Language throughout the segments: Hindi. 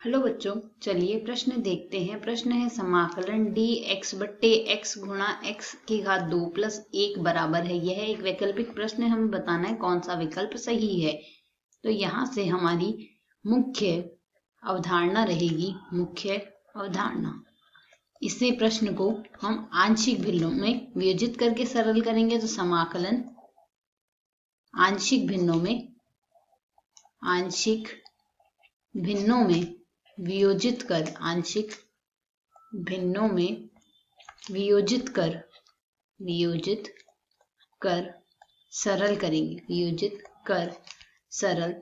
हेलो बच्चों, चलिए प्रश्न देखते हैं। प्रश्न है समाकलन dx बट्टे x गुणा x की घात 2 प्लस 1 बराबर है। यह एक वैकल्पिक प्रश्न है, हमें बताना है कौन सा विकल्प सही है। तो यहाँ से हमारी मुख्य अवधारणा रहेगी, मुख्य अवधारणा। इसे प्रश्न को हम आंशिक भिन्नों में वियोजित करके सरल करेंगे। तो समाकलन आंशिक भिन्नों में वियोजित कर, आंशिक भिन्नों में वियोजित कर सरल करेंगे, वियोजित कर सरल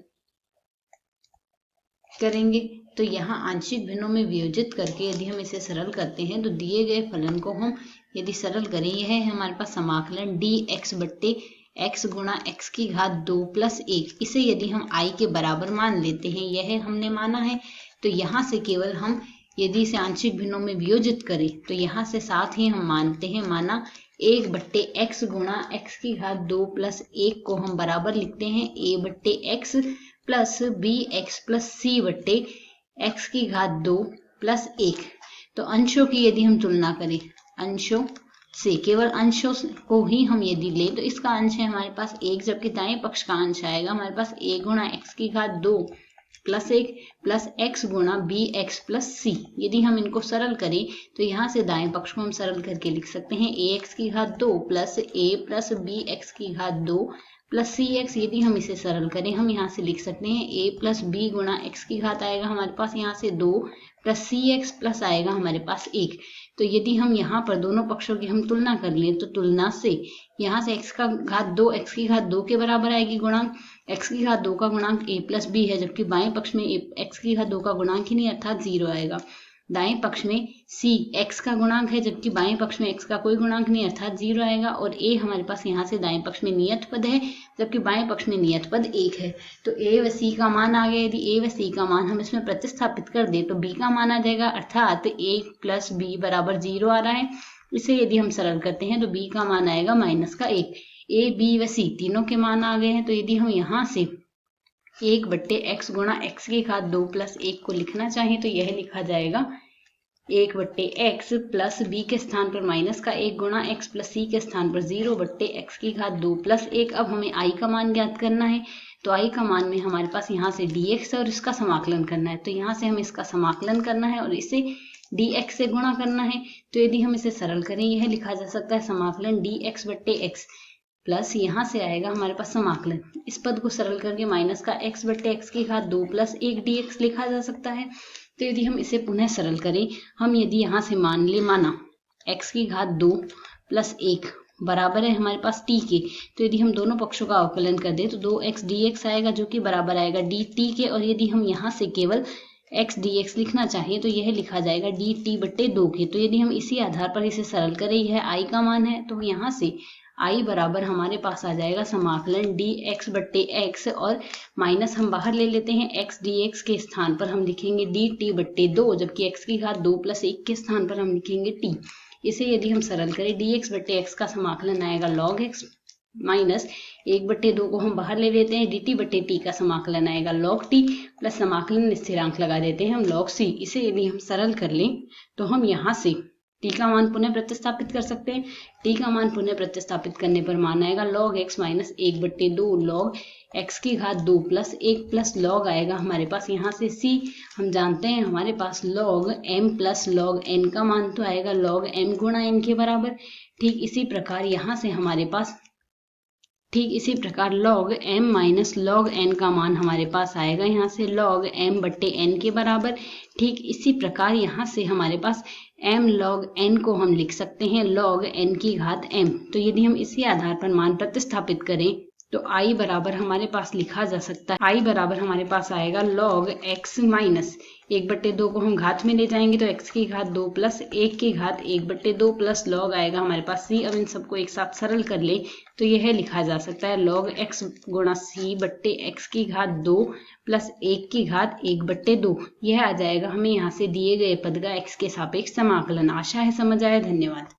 करेंगे। तो यहाँ आंशिक भिन्नों में वियोजित करके यदि हम इसे सरल करते हैं तो दिए गए फलन को हम यदि सरल करें, यह है हमारे पास समाकलन dx बट्टे x गुणा x की घात 2 प्लस 1। इसे यदि हम i के बराबर मान लेते हैं, यह हमने माना है। तो यहाँ से केवल हम यदि इसे आंशिक भिन्नों में वियोजित करें तो यहाँ से साथ ही हम मानते हैं, माना 1 बट्टे x गुणा x की घात 2 प्लस 1 को हम बराबर लिखते हैं a बट्टे x plus bx plus c बट्टे x की घात 2 प्लस 1। तो अंशों की यदि हम तुलना करें, अंशों से केवल अंशों को ही हम यदि लें तो इसका अंश है हमारे पास 1, जबकि दाएं पक्ष का अंश आएगा हमारे पास a गुणा x की घात 2 प्लस 1 प्लस x गुणा bx प्लस c। यदि हम इनको सरल करें तो यहाँ से दाएं पक्ष को हम सरल करके लिख सकते हैं ax की घात 2 प्लस a प्लस bx की घात 2 प्लस cx। यदि हम इसे सरल करें, हम यहाँ से लिख सकते हैं a प्लस b गुणा x की घात आएगा हमारे पास यहाँ से 2 प्लस cx प्लस आएगा हमारे पास 1। तो यदि हम यहाँ पर दोनों पक्षों की हम तुलना कर लें तो तुलना से यहाँ से x का घात 2 x की घात 2 के बराबर आएगी। गुणांक x की घात 2 का गुणांक a प्लस b है, जबकि बाएं पक्ष में x की घात 2 का गुणांक ही नहीं अर्थात 0 आएगा। दाएं पक्ष में c x का गुणांक है, जबकि बाएं पक्ष में x का कोई गुणांक नहीं अर्थात 0 आएगा। और a हमारे पास यहाँ से दाएं पक्ष में नियत पद है, जबकि बाएं पक्ष में नियत पद 1 है। तो a व c का मान आ गया। यदि a व c का मान हम इसमें प्रतिस्थापित कर दे तो b का मान आ जाएगा, अर्थात a प्लस b बराबर 0 आ रहा है। इसे यदि हम सरल करते हैं तो b का मान आएगा -1। a b व c तीनों के मान आ गए हैं। तो यदि हम यहाँ से 1 बट्टे x गुणा x की घात 2 प्लस 1 को लिखना चाहें तो यह लिखा जाएगा 1 बट्टे x प्लस b के स्थान पर -1 गुणा x प्लस c के स्थान पर 0 बट्टे x की घात 2 प्लस 1। अब हमें i का मान ज्ञात करना है। तो i का मान में हमारे पास यहाँ से dx है और इसका समाकलन करना है। तो यहाँ से हम इसका समाकलन करना है और इसे dx से गुणा करना है। तो यदि हम इसे सरल करें, यह लिखा जा सकता है समाकलन dx बट्टे x प्लस यहाँ से आएगा हमारे पास समाकलन, इस पद को सरल करके -x बट्टे x की घात 2 प्लस 1 dx लिखा जा सकता है। तो यदि हम इसे पुनः सरल करें, हम यदि यहाँ से माना x की घात 2 प्लस 1 बराबर है हमारे पास t के, तो यदि हम दोनों पक्षों का अवकलन कर दें तो 2x dx आएगा, जो कि बराबर आएगा dt के। और यदि हम यहाँ से केवल x dx लिखना चाहिए तो यह लिखा जाएगा dt बट्टे 2 के। तो यदि हम इसी आधार पर इसे सरल करें, यह i का मान है, तो यहाँ से i बराबर हमारे पास आ जाएगा समाकलन dx बट्टे x और माइनस हम बाहर ले लेते हैं, x dx के स्थान पर हम लिखेंगे dt बट्टे 2, जबकि x की घात 2 प्लस 1 के स्थान पर हम लिखेंगे t। इसे यदि हम सरल करें, dx बट्टे x का समाकलन आएगा log x माइनस 1 बट्टे 2 को हम बाहर ले लेते हैं, dt बट्टे t का समाकलन आएगा log t प्लस समाकलन स्थिरांक लगा देते हैं हम log c। इसे यदि हम सरल कर लें तो हम यहाँ से t का मान पुनः प्रतिस्थापित कर सकते हैं। t का मान पुनः प्रतिस्थापित करने पर मान आएगा log x माइनस 1 बट्टे 2 log x की घात 2 प्लस 1 प्लस log आएगा हमारे पास यहाँ से c। हम जानते हैं हमारे पास log m plus log n का मान तो आएगा log m गुणा n के बराबर। ठीक इसी प्रकार यहाँ से हमारे पास log m minus log n का मान हमारे पास आएगा यहाँ से log m बट्टे n के बराबर। ठीक इसी प्रकार यहाँ से हमारे पास m log n को हम लिख सकते हैं log n की घात m। तो यदि हम इसी आधार पर मान प्रतिस्थापित करें तो i बराबर हमारे पास लिखा जा सकता है, i बराबर हमारे पास आएगा log x माइनस 1 बट्टे 2 को हम घात में ले जाएंगे तो x की घात 2 प्लस 1 की घात 1 बट्टे 2 प्लस log आएगा हमारे पास c। अब इन सबको एक साथ सरल कर ले तो यह लिखा जा सकता है log x गुणा c बट्टे x की घात 2 प्लस 1 की घात 1 बट्टे 2। यह आ जाएगा हमें यहाँ से दिए गए पद का x के सापेक्ष समाकलन। आशा है समझ आया। धन्यवाद।